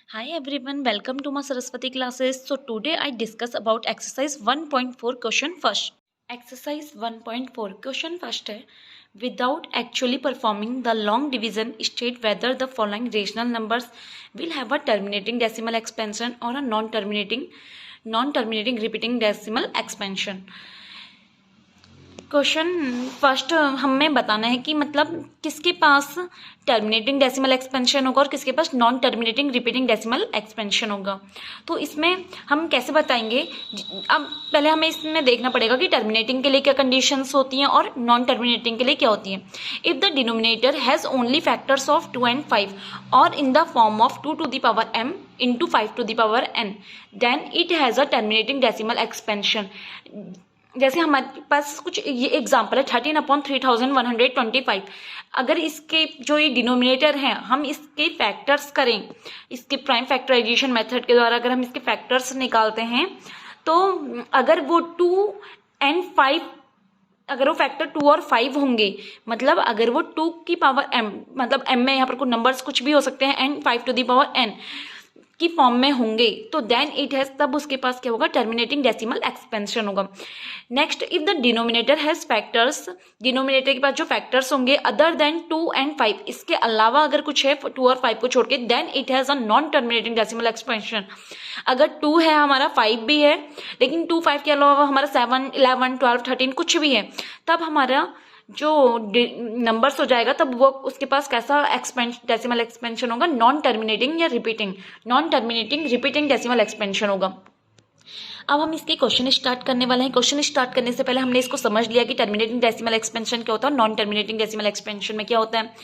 Hi everyone, welcome to my Saraswati classes. So today I discuss about exercise 1.4 question first. Exercise 1.4 question first है without actually performing the long division state whether the following rational numbers will have a terminating decimal expansion or a non-terminating repeating decimal expansion. Question first हमें बताना है कि मतलब किसके पास terminating decimal expansion होगा और किसके पास non terminating repeating decimal expansion होगा। तो इसमें हम कैसे बताएंगे, अब पहले हमें इसमें देखना पड़ेगा कि टर्मिनेटिंग के लिए क्या कंडीशंस होती हैं और नॉन टर्मिनेटिंग के लिए क्या होती हैं। If the denominator has only factors of 2 and 5 और in the form of 2 to the power m into 5 to the power n, then it has a terminating decimal expansion. जैसे हमारे पास कुछ ये एग्जाम्पल है 13/3125। अगर इसके जो ये डिनोमिनेटर हैं हम इसके फैक्टर्स करें, इसके प्राइम फैक्टराइजेशन मेथड के द्वारा अगर हम इसके फैक्टर्स निकालते हैं तो अगर वो 2 and 5 अगर वो फैक्टर 2 और 5 होंगे, मतलब अगर वो 2 की पावर m, मतलब m में यहाँ पर कुछ नंबर्स कुछ भी हो सकते हैं and 5 to the power n की फॉर्म में होंगे तो देन इट हैज, तब उसके पास क्या होगा, टर्मिनेटिंग डेसिमल एक्सपेंशन होगा। Next, if the denominator has factors, denominator के पास जो फैक्टर्स होंगे अदर देन 2 and 5, इसके अलावा अगर कुछ है 2 और 5 को छोड़ के, then it has a non terminating decimal expansion. अगर 2 है हमारा, 5 भी है, लेकिन 2 5 के अलावा हमारा 7 11 12 13 कुछ भी है, तब हमारा जो नंबर्स हो जाएगा तब वो उसके पास कैसा डेसिमल एक्सपेंशन होगा, नॉन टर्मिनेटिंग या repeating, non terminating repeating decimal expansion होगा। अब हम इसके क्वेश्चन स्टार्ट करने वाले हैं। क्वेश्चन स्टार्ट करने से पहले हमने इसको समझ लिया कि टर्मिनेटिंग डेसिमल एक्सपेंशन क्या होता है, नॉन टर्मिनेटिंग डेसिमल एक्सपेंशन में क्या होता है।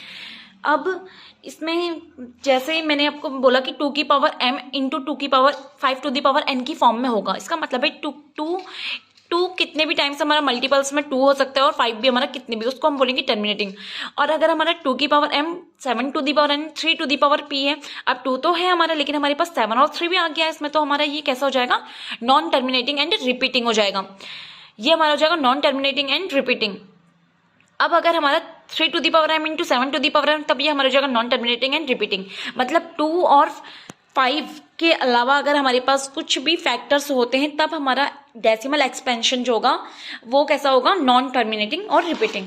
अब इसमें जैसे मैंने आपको बोला कि 2 की पावर m इंटू 2 की power 5 to the power n की फॉर्म में होगा, इसका मतलब है 2 कितने भी टाइम्स हमारा मल्टीपल्स में 2 हो सकता है और 5 भी हमारा कितने भी, उसको हम बोलेंगे टर्मिनेटिंग। और अगर हमारा 2 की power m 7 to the power n 3 to the power p है, अब 2 तो है हमारा लेकिन हमारे पास 7 और 3 भी आ गया है इसमें, तो हमारा ये कैसा हो जाएगा, नॉन टर्मिनेटिंग एंड रिपीटिंग हो जाएगा। ये हमारा हो जाएगा नॉन टर्मिनेटिंग एंड रिपीटिंग। अब अगर हमारा 3 to the power m into 7 to the power m, तब ये हमारा हो जाएगा नॉन टर्मिनेटिंग एंड रिपीटिंग। मतलब 2 और 5 के अलावा अगर हमारे पास कुछ भी फैक्टर्स होते हैं तब हमारा डेसिमल एक्सपेंशन जो होगा वो कैसा होगा, नॉन टर्मिनेटिंग और रिपीटिंग।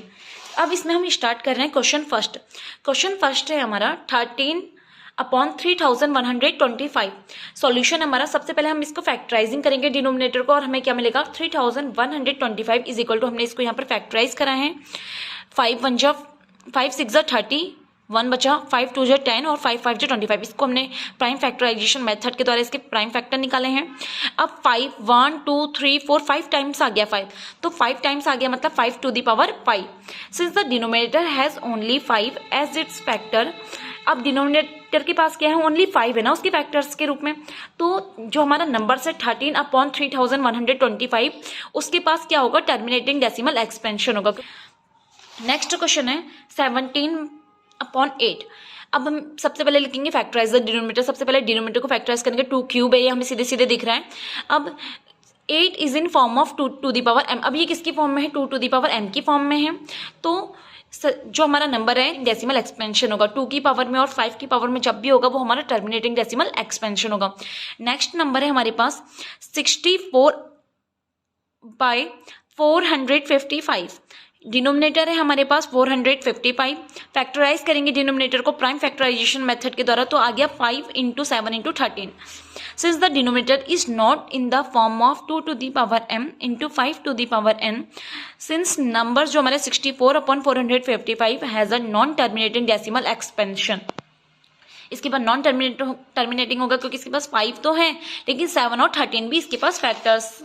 अब इसमें हम स्टार्ट कर रहे हैं क्वेश्चन फर्स्ट। क्वेश्चन फर्स्ट है हमारा 13/3125। सॉल्यूशन हमारा, सबसे पहले हम इसको फैक्टराइजिंग करेंगे डिनोमिनेटर को और हमें क्या मिलेगा, 3125 इज इक्वल टू, हमने इसको यहाँ पर फैक्टराइज करा है, 5 6 30, 1 बचा, 5 2 10 और 5 5 25। इसको हमने प्राइम फैक्टराइजेशन मेथड के द्वारा इसके प्राइम फैक्टर निकाले हैं। अब 5 1 2 3 4 5 टाइम्स आ गया 5, तो 5 टाइम्स आ गया मतलब 5 to the power 5। Since the denominator has only 5 as its factor, अब डिनोमिनेटर के पास क्या है, ओनली 5 है ना उसके फैक्टर्स के रूप में, तो जो हमारा नंबर है 13/3125 उसके पास क्या होगा, टर्मिनेटिंग डेसिमल एक्सपेंशन होगा। नेक्स्ट क्वेश्चन है 17/8। अब हम सबसे पहले लिखेंगे फैक्टराइज द डिनोमिनेटर। सबसे पहले डिनोमिनेटर को फैक्टराइज करेंगे, 2 क्यूब है ये हमें सीधे सीधे दिख रहा है। अब 8 is in form of 2 to the power m, अब ये किसकी फॉर्म में है, 2 to the power m की फॉर्म में है, तो जो हमारा नंबर है डेसिमल एक्सपेंशन होगा 2 की पावर में और 5 की पावर में जब भी होगा वो हमारा टर्मिनेटिंग डेसिमल एक्सपेंशन होगा। नेक्स्ट नंबर है हमारे पास 64/455। डिनोमिनेटर है हमारे पास 455, फैक्टराइज करेंगे डिनोमिनेटर को प्राइम फैक्टराइजेशन मेथड के द्वारा, तो आ गया 5 × 7 × 13। Since the denominator is not in the form of 2 to the power m into 5 to the power n, since number जो हमारे 64/455 has a non terminating decimal expansion. इसके बाद नॉन टर्मिनेटिंग होगा क्योंकि इसके पास 5 तो है लेकिन 7 और 13 भी इसके पास फैक्टर्स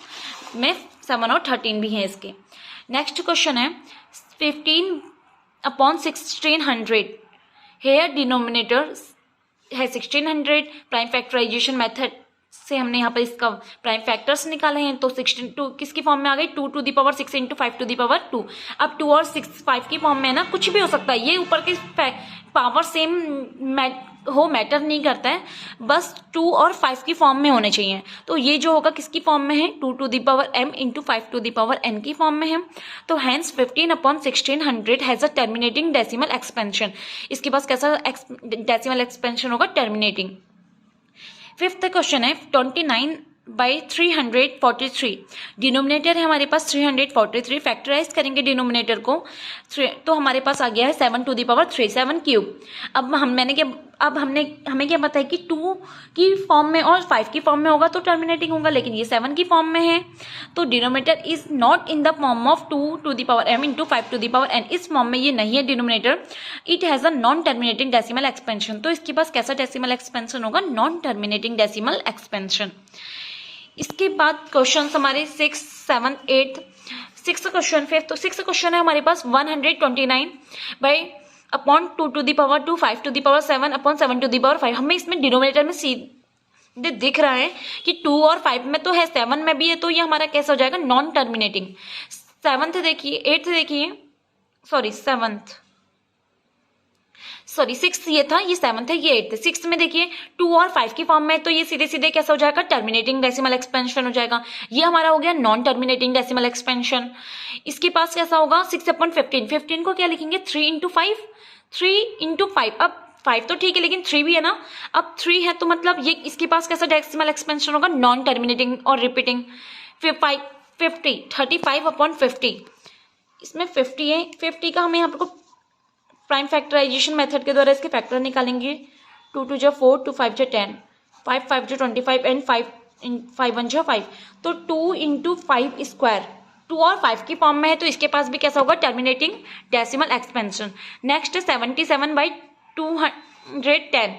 में 7 और 13 भी हैं इसके। नेक्स्ट क्वेश्चन है 15/1600। हेयर डिनोमिनेटर है 1600, प्राइम फैक्टराइजेशन मेथड से हमने यहाँ पर इसका प्राइम फैक्टर्स निकाले हैं, तो 2 किसकी फॉर्म में आ गई, 2 to the power 6 into 5 to the power 2। अब 2 और 6 5 की फॉर्म में है ना, कुछ भी हो सकता है, ये ऊपर के पावर सेम मैटर नहीं करता है, बस 2 और 5 की फॉर्म में होने चाहिए। तो ये जो होगा किसकी फॉर्म में है, 2 to the power m into 5 to the power n की फॉर्म में है, तो hence 15/1600 has a terminating decimal expansion. इसके पास कैसा डेसिमल एक्सपेंशन होगा, टर्मिनेटिंग। फिफ्थ क्वेश्चन है 29/343। डिनोमिनेटर है हमारे पास 343, फैक्टराइज करेंगे डिनोमिनेटर को तो हमारे पास आ गया है 7⁻3, 7 क्यूब। अब हमें क्या पता है कि 2 की फॉर्म में और 5 की फॉर्म में होगा तो टर्मिनेटिंग होगा, लेकिन ये 7 की फॉर्म में है तो denominator is not in the form of 2m into 5n। इस फॉर्म में ये नहीं है denominator, it has a non terminating decimal expansion. तो इसके पास कैसा डेसिमल एक्सपेंशन होगा? Non terminating decimal expansion. इसके बाद क्वेश्चन हमारे 6, 7, 8, 6 क्वेश्चन। फिर तो 6 क्वेश्चन है हमारे पास 129/2 5/7/7/5। हमें इसमें डिनोमिनेटर में सीधे दिख रहा है कि 2 और 5 में तो है, 7 में भी है, तो ये हमारा कैसा हो जाएगा? Non terminating. 7th देखिए, 8th देखिए, सॉरी 6 ये था, ये 7th है, ये 8th है। 6 में देखिए 2 और 5 की फॉर्म में, तो ये सीधे सीधे कैसा हो जाएगा? टर्मिनेटिंग डेसिमल एक्सपेंशन हो जाएगा। ये हमारा हो गया नॉन टर्मिनेटिंग डेसिमल एक्सपेंशन। इसके पास कैसा होगा? 6/15। 15 को क्या लिखेंगे? 3 इंटू 5, 3 इंटू 5। अब 5 तो ठीक है, लेकिन 3 भी है ना। अब 3 है तो मतलब ये इसके पास कैसा डेसिमल एक्सपेंशन होगा? नॉन टर्मिनेटिंग और रिपीटिंग। 35/50। इसमें 50 है, 50 का हमें यहाँ पर प्राइम फैक्टराइजेशन मेथड के द्वारा इसके फैक्टर निकालेंगे। 2 2 4, 2 5 10, 5 5 25 एंड 5 1 5। तो 2 इंटू 5 स्क्वायर, 2 और 5 की फॉर्म में है तो इसके पास भी कैसा होगा? Terminating decimal expansion. नेक्स्ट 77/210।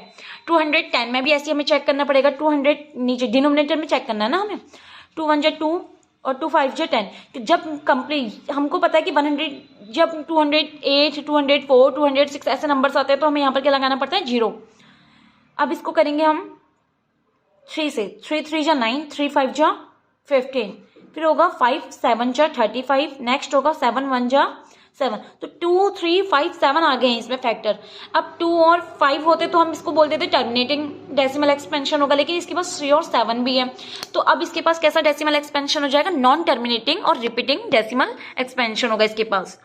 210 में भी ऐसे हमें चेक करना पड़ेगा। 200 नीचे डिनोमिनेटर में चेक करना है ना हमें। 2 1 2 और 2 5 10। तो जब कंप्लीट हमको पता है कि 100, जब 208, 204, 206 ऐसे नंबर्स आते हैं तो हमें यहाँ पर क्या लगाना पड़ता है? 0। अब इसको करेंगे हम 3 से। 3 3 जा 9, 3 5 जा 15, फिर होगा 5 7 जा 35, नेक्स्ट होगा 7 1 जा 7। तो 2 3 5 7 आ गए हैं इसमें फैक्टर। अब 2 और 5 होते तो हम इसको बोल देते टर्मिनेटिंग डेसिमल एक्सपेंशन होगा, लेकिन इसके पास 3 और 7 भी है। तो अब इसके पास कैसा डेसिमल एक्सपेंशन हो जाएगा? नॉन टर्मिनेटिंग और रिपीटिंग डेसिमल एक्सपेंशन होगा इसके पास।